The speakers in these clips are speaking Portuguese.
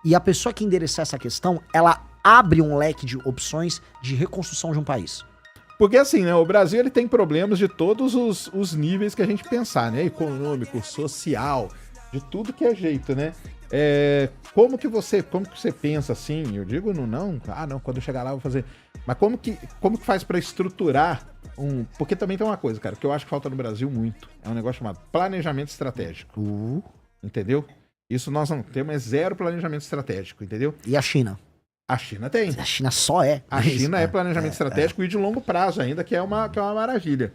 E a pessoa que endereçar essa questão, ela abre um leque de opções de reconstrução de um país. Porque assim, né, o Brasil ele tem problemas de todos os níveis que a gente pensar, né? Econômico, social, de tudo que é jeito, né? Como que você pensa assim? Eu digo não, quando eu chegar lá eu vou fazer. Mas como que faz pra estruturar porque também tem uma coisa, cara, que eu acho que falta no Brasil muito. É um negócio chamado planejamento estratégico. Entendeu? Isso nós não temos, é zero planejamento estratégico, entendeu? E a China? A China tem. A China só é. A China é planejamento estratégico e de longo prazo ainda, que é uma maravilha.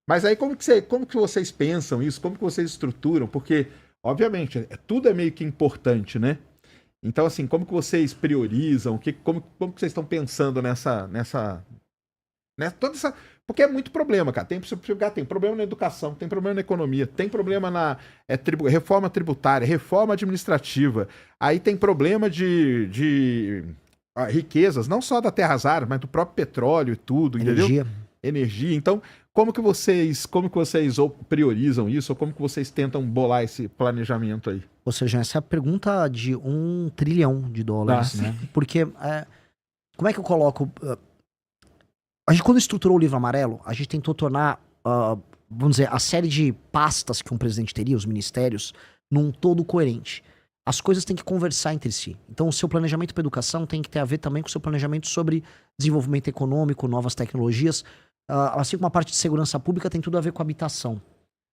Mas aí como que vocês pensam isso? Como que vocês estruturam? Porque, obviamente, tudo é meio que importante, né? Então, assim, como que vocês priorizam? Como que vocês estão pensando nessa toda essa... Porque é muito problema, cara. Tem problema na educação, tem problema na economia, tem problema na reforma tributária, reforma administrativa. Aí tem problema de riquezas, não só da terras raras, mas do próprio petróleo e tudo, entendeu? Energia. Então, como que vocês priorizam isso? Ou como que vocês tentam bolar esse planejamento aí? Ou seja, essa é a pergunta de $1 trilhão, né? Porque, como é que eu coloco... A gente, quando estruturou o livro amarelo, a gente tentou tornar, vamos dizer, a série de pastas que um presidente teria, os ministérios, num todo coerente. As coisas têm que conversar entre si. Então, o seu planejamento para educação tem que ter a ver também com o seu planejamento sobre desenvolvimento econômico, novas tecnologias. Assim como a parte de segurança pública tem tudo a ver com habitação.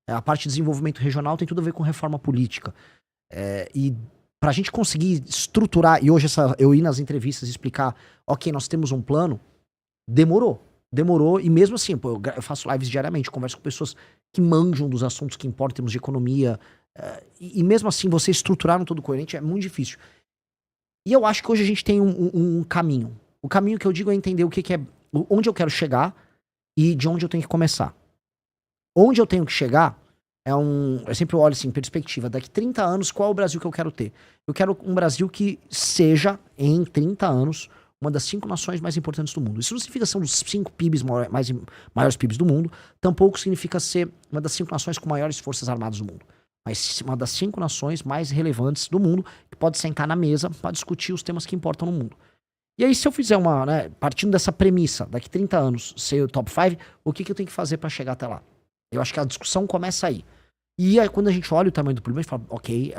A parte de desenvolvimento regional tem tudo a ver com reforma política. E para a gente conseguir estruturar, e hoje eu ir nas entrevistas e explicar, ok, nós temos um plano, demorou, e mesmo assim, eu faço lives diariamente, converso com pessoas que manjam dos assuntos que importam em termos de economia, e mesmo assim, você estruturar um todo coerente é muito difícil. E eu acho que hoje a gente tem um caminho. O caminho que eu digo é entender o que é, onde eu quero chegar e de onde eu tenho que começar. Onde eu tenho que chegar eu sempre olho assim, em perspectiva, daqui 30 anos, qual é o Brasil que eu quero ter? Eu quero um Brasil que seja, em 30 anos, uma das 5 nações mais importantes do mundo. Isso não significa ser um dos 5 PIBs maiores PIBs do mundo, tampouco significa ser uma das 5 nações com maiores forças armadas do mundo, mas uma das 5 nações mais relevantes do mundo, que pode sentar na mesa para discutir os temas que importam no mundo. E aí, se eu fizer partindo dessa premissa, daqui 30 anos, ser o top 5, o que eu tenho que fazer para chegar até lá? Eu acho que a discussão começa aí. E aí, quando a gente olha o tamanho do problema, a gente fala, ok,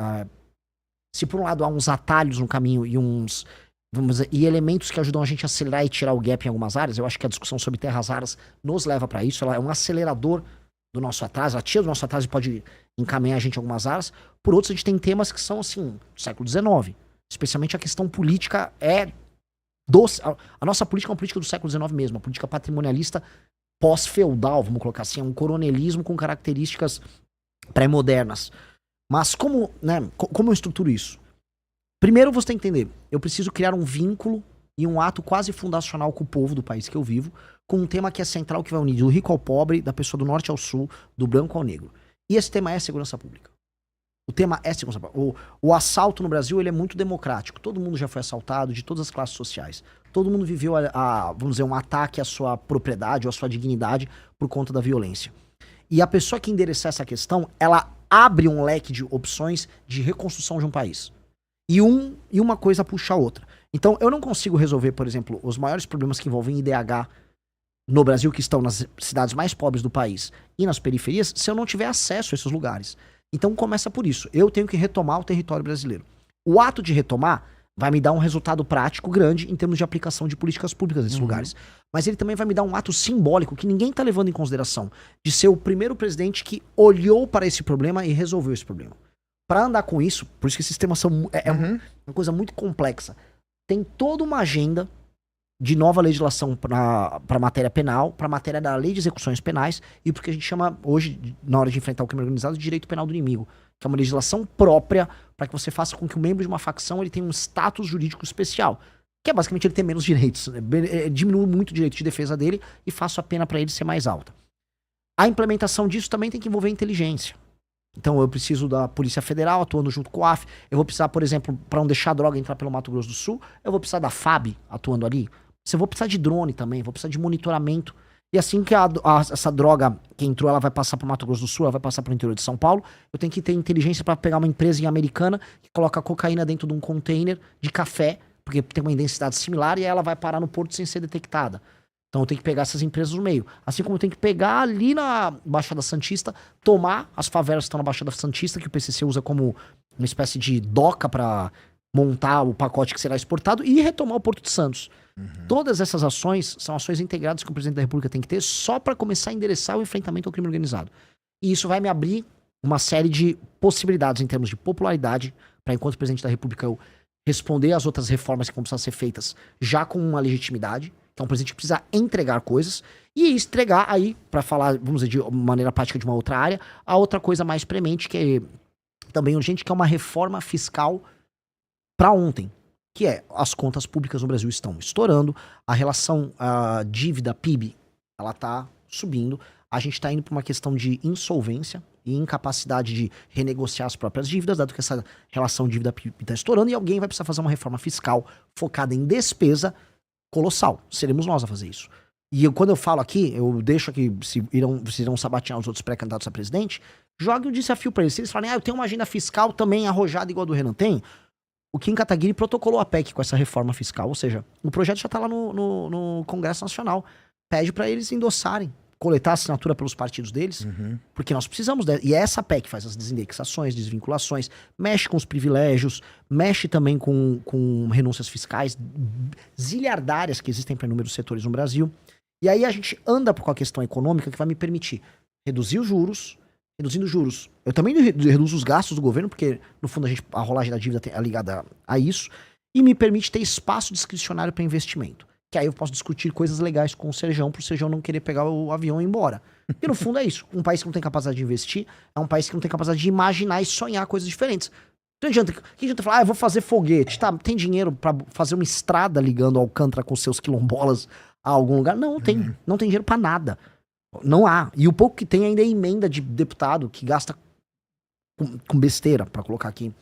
se por um lado há uns atalhos no caminho e elementos que ajudam a gente a acelerar e tirar o gap em algumas áreas, eu acho que a discussão sobre terras raras nos leva para isso, ela é um acelerador do nosso atraso, ela tira do nosso atraso e pode encaminhar a gente em algumas áreas. Por outros, a gente tem temas que são, assim, do século XIX. Especialmente a questão política a nossa política é uma política do século XIX mesmo, uma política patrimonialista pós-feudal, vamos colocar assim, é um coronelismo com características pré-modernas. Mas como eu estruturo isso? Primeiro você tem que entender, eu preciso criar um vínculo e um ato quase fundacional com o povo do país que eu vivo, com um tema que é central, que vai unir do rico ao pobre, da pessoa do norte ao sul, do branco ao negro. E esse tema é segurança pública. O tema é segurança pública. O assalto no Brasil, ele é muito democrático. Todo mundo já foi assaltado, de todas as classes sociais. Todo mundo viveu, vamos dizer, um ataque à sua propriedade ou à sua dignidade por conta da violência. E a pessoa que endereçar essa questão, ela abre um leque de opções de reconstrução de um país. E uma coisa puxa a outra. Então, eu não consigo resolver, por exemplo, os maiores problemas que envolvem IDH no Brasil, que estão nas cidades mais pobres do país e nas periferias, se eu não tiver acesso a esses lugares. Então, começa por isso. Eu tenho que retomar o território brasileiro. O ato de retomar vai me dar um resultado prático grande em termos de aplicação de políticas públicas nesses lugares. Mas ele também vai me dar um ato simbólico que ninguém está levando em consideração, de ser o primeiro presidente que olhou para esse problema e resolveu esse problema. Para andar com isso, por isso que esses temas são uma coisa muito complexa. Tem toda uma agenda de nova legislação para matéria penal, para matéria da lei de execuções penais e porque a gente chama hoje, na hora de enfrentar o crime organizado, de direito penal do inimigo, que é uma legislação própria para que você faça com que o membro de uma facção ele tenha um status jurídico especial, que é basicamente ele ter menos direitos, diminui muito o direito de defesa dele e faça a pena para ele ser mais alta. A implementação disso também tem que envolver inteligência. Então eu preciso da Polícia Federal atuando junto com o AF, eu vou precisar, por exemplo, para não deixar a droga entrar pelo Mato Grosso do Sul, eu vou precisar da FAB atuando ali. Você vou precisar de drone também, vou precisar de monitoramento E assim que essa droga que entrou, ela vai passar pro Mato Grosso do Sul, ela vai passar pro interior de São Paulo, eu tenho que ter inteligência para pegar uma empresa americana que coloca cocaína dentro de um container de café, porque tem uma densidade similar, e ela vai parar no porto sem ser detectada. Então eu tenho que pegar essas empresas no meio. Assim como eu tenho que pegar ali na Baixada Santista, tomar as favelas que estão na Baixada Santista, que o PCC usa como uma espécie de doca para montar o pacote que será exportado, e retomar o Porto de Santos. Todas essas ações são ações integradas que o presidente da República tem que ter só para começar a endereçar o enfrentamento ao crime organizado. E isso vai me abrir uma série de possibilidades em termos de popularidade, para enquanto presidente da República eu responder às outras reformas que vão precisar ser feitas já com uma legitimidade, que é um presidente que precisa entregar coisas, e entregar aí, para falar, vamos dizer, de maneira prática de uma outra área, a outra coisa mais premente, que é também urgente, que é uma reforma fiscal para ontem, que é as contas públicas no Brasil estão estourando, a relação dívida-PIB, ela tá subindo, a gente está indo para uma questão de insolvência e incapacidade de renegociar as próprias dívidas, dado que essa relação dívida-PIB está estourando, e alguém vai precisar fazer uma reforma fiscal focada em despesa colossal. Seremos nós a fazer isso. E quando eu falo aqui, eu deixo aqui, se irão sabatear os outros pré-candidatos a presidente, jogue um desafio para eles. Se eles falarem, eu tenho uma agenda fiscal também arrojada igual a do Renan tem, o Kim Kataguiri protocolou a PEC com essa reforma fiscal, ou seja, o projeto já está lá no Congresso Nacional. Pede para eles endossarem, coletar a assinatura pelos partidos deles, porque nós precisamos e essa PEC faz as desindexações, desvinculações, mexe com os privilégios, mexe também com renúncias fiscais zilhardárias que existem para inúmeros setores no Brasil. E aí a gente anda com a questão econômica que vai me permitir reduzir os juros. Reduzindo juros, eu também reduzo os gastos do governo, porque no fundo a rolagem da dívida é ligada a isso, e me permite ter espaço discricionário para investimento. Que aí eu posso discutir coisas legais com o Serjão, pro Serjão não querer pegar o avião e ir embora. E no fundo é isso. Um país que não tem capacidade de investir é um país que não tem capacidade de imaginar e sonhar coisas diferentes. Não adianta, que adianta falar, eu vou fazer foguete, tá? Tem dinheiro para fazer uma estrada ligando Alcântara com seus quilombolas a algum lugar? Não tem. Não tem dinheiro para nada. Não há. E o pouco que tem ainda é emenda de deputado que gasta com besteira, para colocar aqui.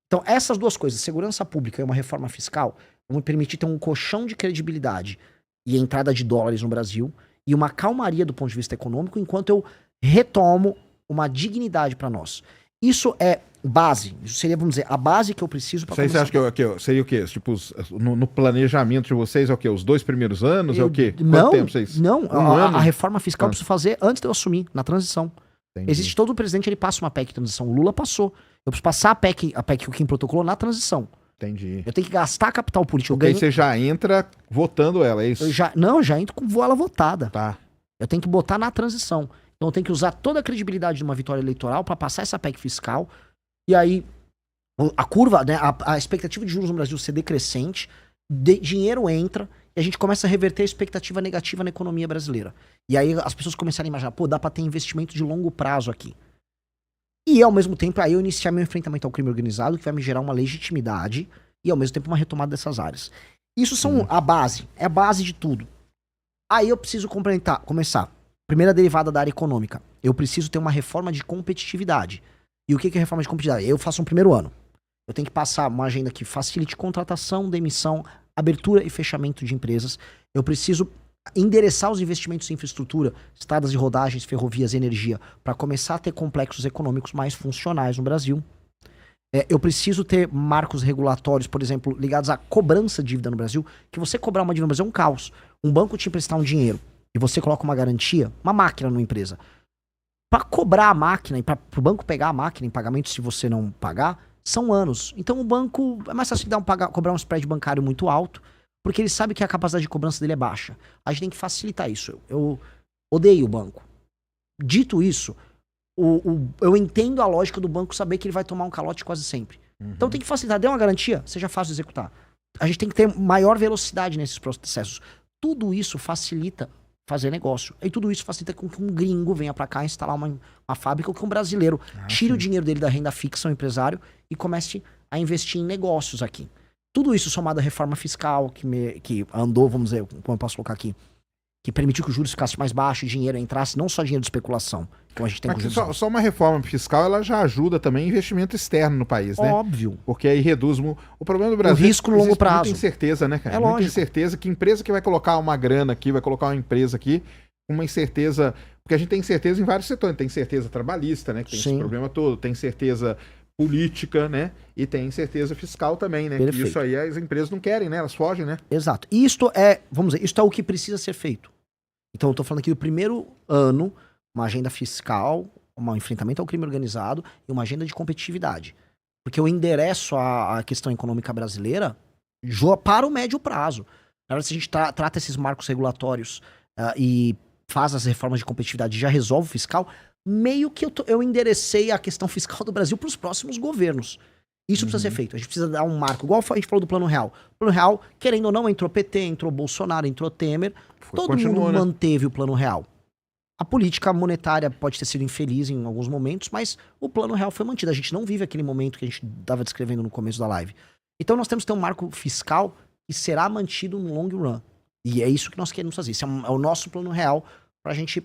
Então, essas duas coisas, segurança pública e uma reforma fiscal, vão me permitir ter um colchão de credibilidade e entrada de dólares no Brasil e uma calmaria do ponto de vista econômico, enquanto eu retomo uma dignidade para nós. Isso é base. Isso seria, vamos dizer, a base que eu preciso para começar. Você acha que seria o quê? Tipo, no planejamento de vocês é o quê? Os 2 primeiros anos? É o quê? Quanto tempo vocês? Não, a reforma fiscal eu preciso fazer antes de eu assumir, na transição. Entendi. Existe todo o presidente, ele passa uma PEC de transição. O Lula passou. Eu preciso passar a PEC que o Kim protocolou na transição. Entendi. Eu tenho que gastar capital político. Porque aí você já entra votando ela, é isso? Já entro com ela votada. Tá. Eu tenho que botar na transição. Então eu tenho que usar toda a credibilidade de uma vitória eleitoral para passar essa PEC fiscal. E aí, a curva, né, a expectativa de juros no Brasil ser decrescente, dinheiro entra e a gente começa a reverter a expectativa negativa na economia brasileira. E aí as pessoas começarem a imaginar, dá pra ter investimento de longo prazo aqui. E ao mesmo tempo, aí eu iniciar meu enfrentamento ao crime organizado, que vai me gerar uma legitimidade e ao mesmo tempo uma retomada dessas áreas. Isso são a base, é a base de tudo. Aí eu preciso começar. Primeira derivada da área econômica. Eu preciso ter uma reforma de competitividade. E o que é reforma de competitividade? Eu faço um primeiro ano. Eu tenho que passar uma agenda que facilite contratação, demissão, abertura e fechamento de empresas. Eu preciso endereçar os investimentos em infraestrutura, estradas de rodagens, ferrovias e energia, para começar a ter complexos econômicos mais funcionais no Brasil. Eu preciso ter marcos regulatórios, por exemplo, ligados à cobrança de dívida no Brasil, que você cobrar uma dívida no Brasil é um caos. Um banco te emprestar um dinheiro e você coloca uma garantia, uma máquina numa empresa. Para cobrar a máquina e para o banco pegar a máquina em pagamento se você não pagar, são anos. Então o banco é mais fácil cobrar um spread bancário muito alto, porque ele sabe que a capacidade de cobrança dele é baixa. A gente tem que facilitar isso. Eu odeio o banco. Dito isso, eu entendo a lógica do banco saber que ele vai tomar um calote quase sempre. Então tem que facilitar. Dê uma garantia, seja fácil de executar. A gente tem que ter maior velocidade nesses processos. Tudo isso facilita fazer negócio. E tudo isso facilita com que um gringo venha pra cá instalar uma fábrica, ou que um brasileiro tire o dinheiro dele da renda fixa, um empresário, e comece a investir em negócios aqui. Tudo isso somado à reforma fiscal que andou, vamos dizer, como eu posso colocar aqui, que permitiu que os juros ficassem mais baixos, dinheiro entrasse, não só dinheiro de especulação, como a gente tem com juros. Só uma reforma fiscal, ela já ajuda também investimento externo no país, né? Óbvio. Porque aí reduz o problema do Brasil. O risco no longo prazo. Muita incerteza, né, cara? É lógico. Muita incerteza que empresa que vai colocar uma grana aqui, vai colocar uma empresa aqui, uma incerteza, porque a gente tem incerteza em vários setores, tem incerteza trabalhista, né, que tem esse problema todo, tem incerteza política, né, e tem incerteza fiscal também, né, que isso aí as empresas não querem, né, elas fogem, né. Exato. E isto é, vamos dizer, isto é o que precisa ser feito. Então eu tô falando aqui do primeiro ano, uma agenda fiscal, um enfrentamento ao crime organizado e uma agenda de competitividade. Porque eu endereço a questão econômica brasileira para o médio prazo. Na verdade, se a gente trata esses marcos regulatórios e faz as reformas de competitividade e já resolve o fiscal, meio que eu enderecei a questão fiscal do Brasil para os próximos governos. Isso precisa ser feito. A gente precisa dar um marco, igual a gente falou do Plano Real. O Plano Real, querendo ou não, entrou PT, entrou Bolsonaro, entrou Temer. Todo mundo manteve o Plano Real. A política monetária pode ter sido infeliz em alguns momentos, mas o Plano Real foi mantido. A gente não vive aquele momento que a gente estava descrevendo no começo da live. Então nós temos que ter um marco fiscal que será mantido no long run. E é isso que nós queremos fazer. Esse é o nosso Plano Real pra gente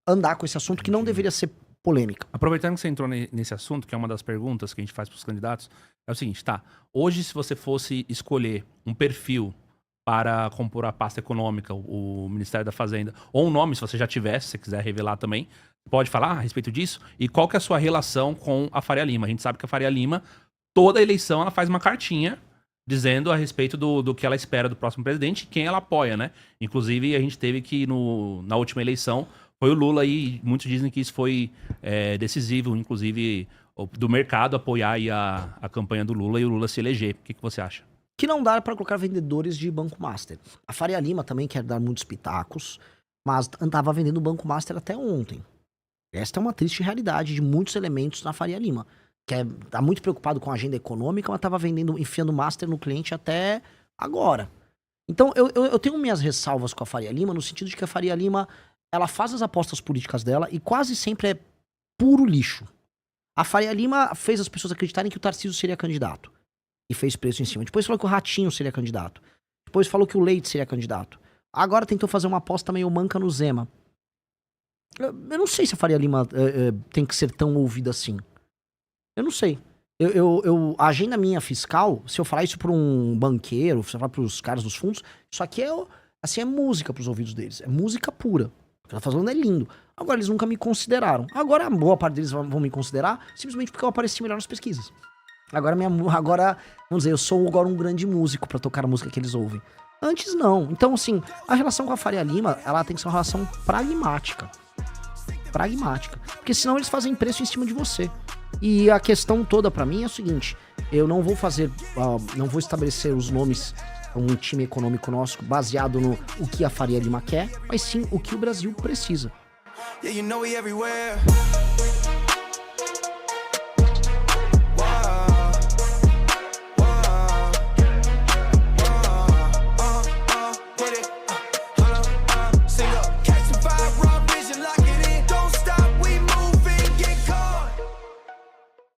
andar com esse assunto que não deveria ser polêmica. Aproveitando que você entrou nesse assunto, que é uma das perguntas que a gente faz pros candidatos, é o seguinte, tá? Hoje, se você fosse escolher um perfil para compor a pasta econômica, o Ministério da Fazenda, ou um nome, se você já tivesse, se você quiser revelar também, pode falar a respeito disso? E qual que é a sua relação com a Faria Lima? A gente sabe que a Faria Lima, toda eleição, ela faz uma cartinha dizendo a respeito do que ela espera do próximo presidente e quem ela apoia, né? Inclusive, a gente teve que, na última eleição, foi o Lula e muitos dizem que isso foi decisivo, inclusive, do mercado apoiar aí a campanha do Lula e o Lula se eleger. O que você acha? Que não dá para colocar vendedores de Banco Master. A Faria Lima também quer dar muitos pitacos, mas andava vendendo o Banco Master até ontem. Esta é uma triste realidade de muitos elementos na Faria Lima. Tá muito preocupado com a agenda econômica, mas estava enfiando Master no cliente até agora. Então eu tenho minhas ressalvas com a Faria Lima, no sentido de que a Faria Lima ela faz as apostas políticas dela e quase sempre é puro lixo. A Faria Lima fez as pessoas acreditarem que o Tarcísio seria candidato. E fez preço em cima. Depois falou que o Ratinho seria candidato. Depois falou que o Leite seria candidato. Agora tentou fazer uma aposta meio manca no Zema. Eu não sei se a Faria Lima tem que ser tão ouvida assim. Eu não sei. A agenda minha fiscal, se eu falar isso pra um banqueiro, se eu falar pros caras dos fundos, isso aqui é música pros ouvidos deles. É música pura. O que ela tá falando é lindo. Agora eles nunca me consideraram. Agora a boa parte deles vão me considerar simplesmente porque eu apareci melhor nas pesquisas. Agora, vamos dizer, eu sou agora um grande músico pra tocar a música que eles ouvem. Antes não. Então, assim, a relação com a Faria Lima, ela tem que ser uma relação pragmática. Pragmática. Porque senão eles fazem preço em cima de você. E a questão toda pra mim é o seguinte, eu não vou não vou estabelecer os nomes um time econômico nosso baseado no o que a Faria Lima quer, mas sim o que o Brasil precisa. Yeah, you know